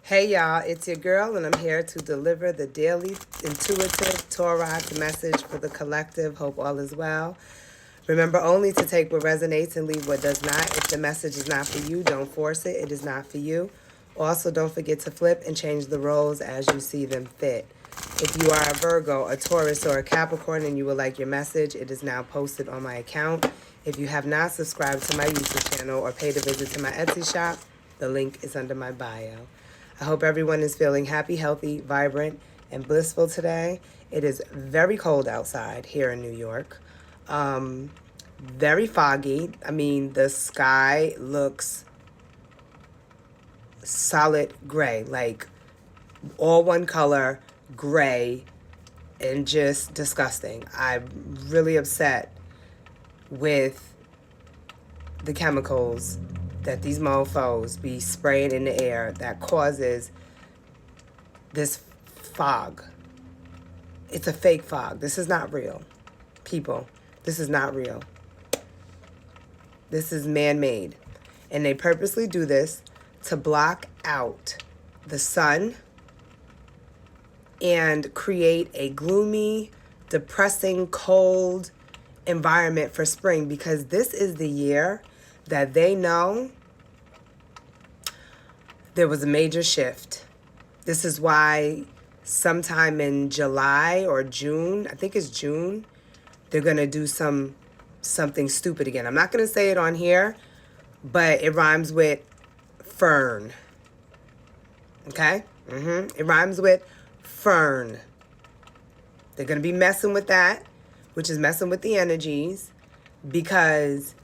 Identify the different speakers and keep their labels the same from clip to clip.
Speaker 1: Hey y'all, it's your girl, and I'm here to deliver the daily intuitive Torah message for the collective. Hope all is well. Remember only to take what resonates and leave what does not. If the message is not for you, don't force it. It is not for you. Also, don't forget to flip and change the roles as you see them fit. If you are a Virgo, a Taurus, or a Capricorn and you would like your message, it is now posted on my account. If you have not subscribed to my YouTube channel or paid a visit to my Etsy shop, the link is under my bio. I hope everyone is feeling happy, healthy, vibrant, and blissful today. It is very cold outside here in New York. Very foggy. I mean, the sky looks solid gray, like all one color, gray, and just disgusting. I'm really upset with the chemicals that these mofos be spraying in the air that causes this fog. It's a fake fog. This is not real. People, this is not real. This is man-made. And they purposely do this to block out the sun and create a gloomy, depressing, cold environment for spring, because this is the year that they know there was a major shift. This is why sometime in July or June, I think it's June, they're going to do something stupid again. I'm not going to say it on here, but it rhymes with fern. Okay? It rhymes with fern. They're going to be messing with that, which is messing with the energies, because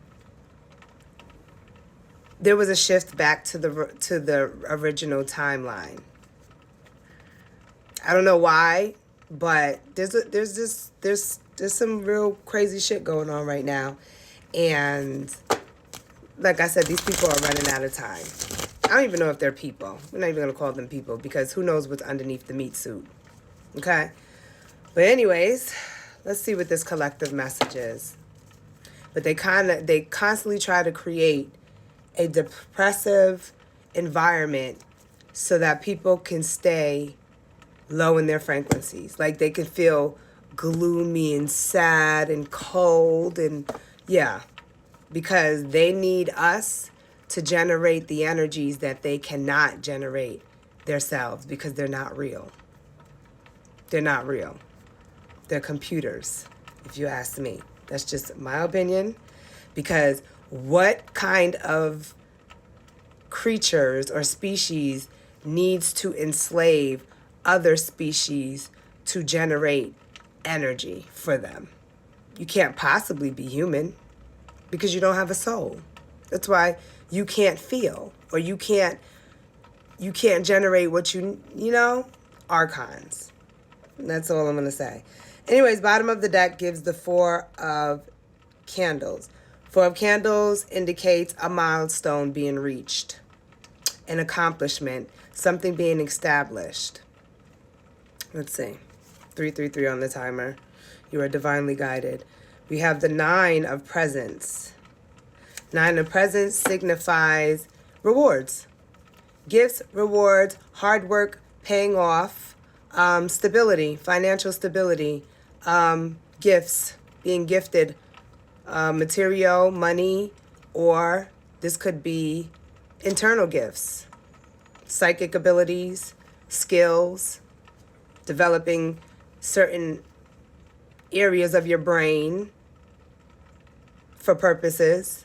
Speaker 1: there was a shift back to the original timeline. I don't know why, but there's some real crazy shit going on right now, and like I said, these people are running out of time. I don't even know if they're people. We're not even gonna call them people, because who knows what's underneath the meat suit. Okay, but anyways, let's see what this collective message is. But they constantly try to create a depressive environment so that people can stay low in their frequencies. Like they can feel gloomy and sad and cold, and yeah, because they need us to generate the energies that they cannot generate themselves, because they're not real. They're not real. They're computers, if you ask me. That's just my opinion, because what kind of creatures or species needs to enslave other species to generate energy for them? You can't possibly be human, because you don't have a soul. That's why you can't feel, or you can't generate what you know, archons. And that's all I'm going to say. Anyways, bottom of the deck gives the Four of Candles. Four of Candles indicates a milestone being reached, an accomplishment, something being established. Let's see. 333 on the timer. You are divinely guided. We have the Nine of Presents. Nine of Presents signifies rewards. Gifts, rewards, hard work paying off, stability, financial stability, gifts, being gifted, material, money, or this could be internal gifts, psychic abilities, skills, developing certain areas of your brain for purposes,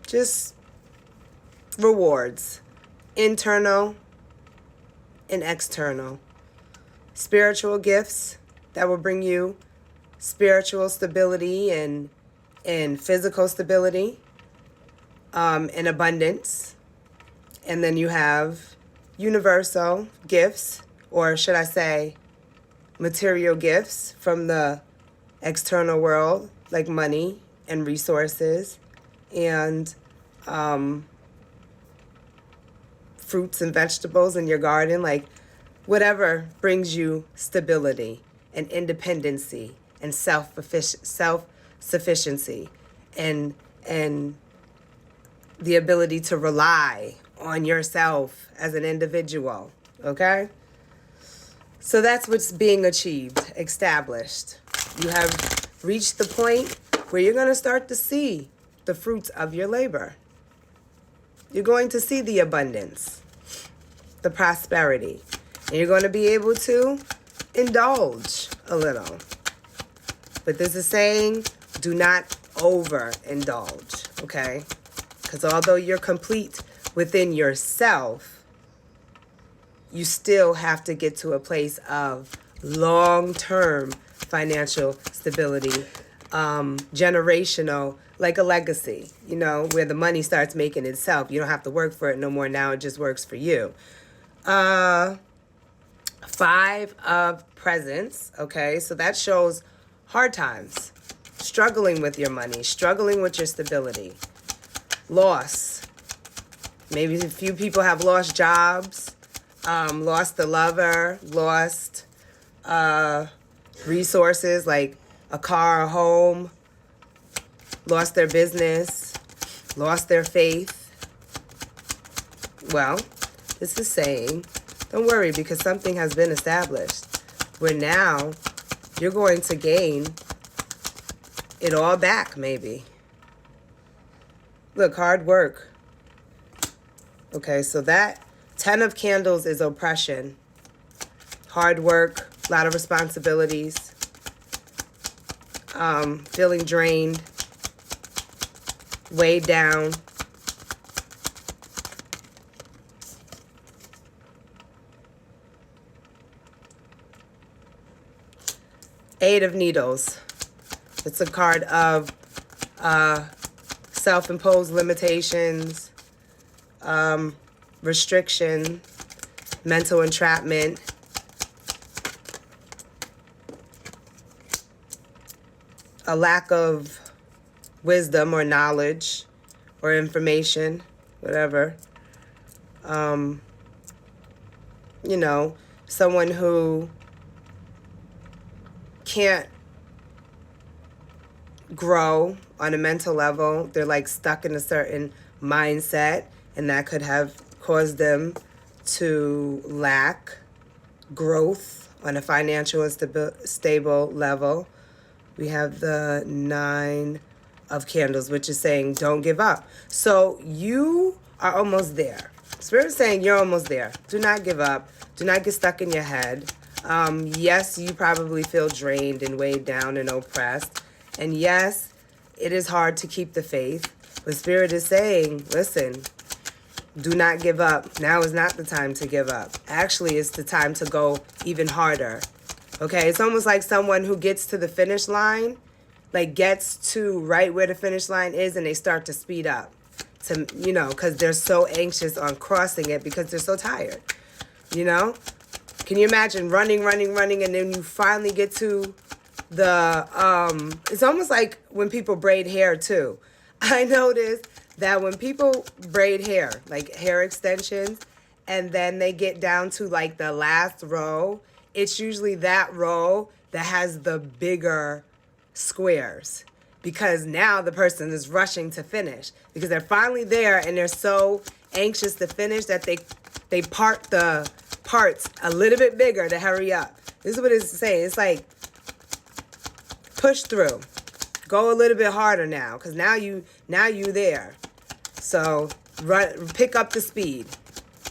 Speaker 1: just rewards, internal and external. Spiritual gifts that will bring you spiritual stability and physical stability, and abundance. And then you have universal gifts, or should I say material gifts from the external world, like money and resources and fruits and vegetables in your garden, like whatever brings you stability and independency and self-sufficiency and the ability to rely on yourself as an individual, okay? So that's what's being achieved, established. You have reached the point where you're going to start to see the fruits of your labor. You're going to see the abundance, the prosperity, and you're going to be able to indulge a little. But this is saying, do not overindulge, okay? Because although you're complete within yourself, you still have to get to a place of long-term financial stability, generational, like a legacy, you know, where the money starts making itself. You don't have to work for it no more. Now it just works for you. 5 of presents, okay? So that shows hard times, struggling with your money, struggling with your stability, loss. Maybe a few people have lost jobs, lost a lover, lost resources like a car, a home, lost their business, lost their faith. Well, this is saying, don't worry, because something has been established where now you're going to gain it all back, maybe. Look, hard work. Okay, so that 10 of candles is oppression. Hard work, a lot of responsibilities, feeling drained, weighed down. Eight of Needles. It's a card of self-imposed limitations, restriction, mental entrapment. A lack of wisdom or knowledge or information, whatever. You know, someone who can't grow on a mental level. They're like stuck in a certain mindset, and that could have caused them to lack growth on a financial and stable level. We have the 9 of Candles, which is saying don't give up. So you are almost there. Spirit's saying you're almost there. Do not give up. Do not get stuck in your head. Yes, you probably feel drained and weighed down and oppressed. And yes, it is hard to keep the faith. But Spirit is saying, listen, do not give up. Now is not the time to give up. Actually, it's the time to go even harder. Okay, it's almost like someone who gets to the finish line, like gets to right where the finish line is, and they start to speed up. To, you know, because they're so anxious on crossing it because they're so tired. You know? Can you imagine running, and then you finally get to the, it's almost like when people braid hair too. I noticed that when people braid hair, like hair extensions, and then they get down to like the last row, it's usually that row that has the bigger squares. Because now the person is rushing to finish. Because they're finally there and they're so anxious to finish that they part the parts a little bit bigger to hurry up. This is what it's saying. It's like, push through. Go a little bit harder now. Because now you there. So pick up the speed.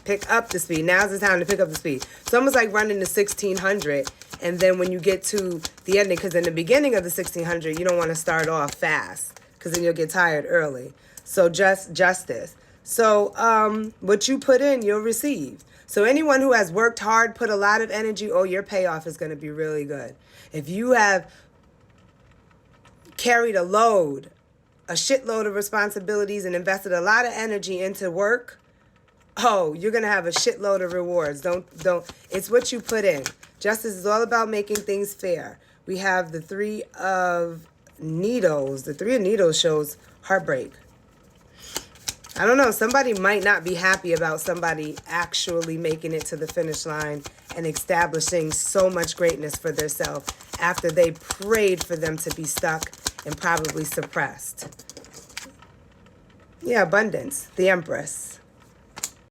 Speaker 1: Pick up the speed. Now's the time to pick up the speed. It's almost like running the 1600. And then when you get to the ending, because in the beginning of the 1600, you don't want to start off fast, because then you'll get tired early. So justice. So what you put in, you'll receive. So anyone who has worked hard, put a lot of energy, oh, your payoff is going to be really good. If you have carried a shitload of responsibilities and invested a lot of energy into work, oh, you're going to have a shitload of rewards. Don't. It's what you put in. Justice is all about making things fair. We have the 3 of Needles. The 3 of Needles shows heartbreak. I don't know. Somebody might not be happy about somebody actually making it to the finish line and establishing so much greatness for themselves after they prayed for them to be stuck and probably suppressed. Yeah, abundance. The Empress.